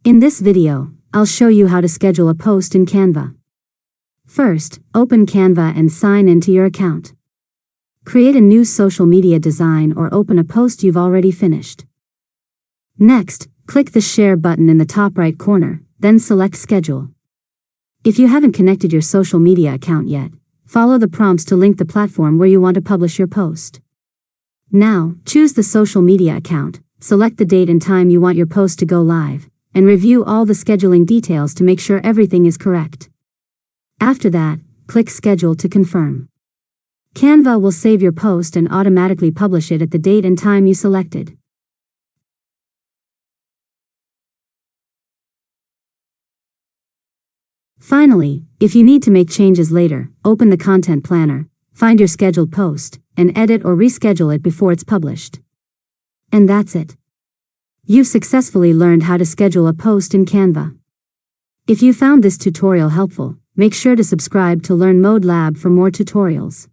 In this video, I'll show you how to schedule a post in Canva. First, open Canva and sign into your account. Create a new social media design or open a post you've already finished. Next, click the Share button in the top right corner, then select Schedule. If you haven't connected your social media account yet, follow the prompts to link the platform where you want to publish your post. Now, choose the social media account, select the date and time you want your post to go live, and review all the scheduling details to make sure everything is correct. After that, click Schedule to confirm. Canva will save your post and automatically publish it at the date and time you selected. Finally, if you need to make changes later, open the Content Planner, find your scheduled post, and edit or reschedule it before it's published. And that's it. You've successfully learned how to schedule a post in Canva. If you found this tutorial helpful, make sure to subscribe to Learn Mode Lab for more tutorials.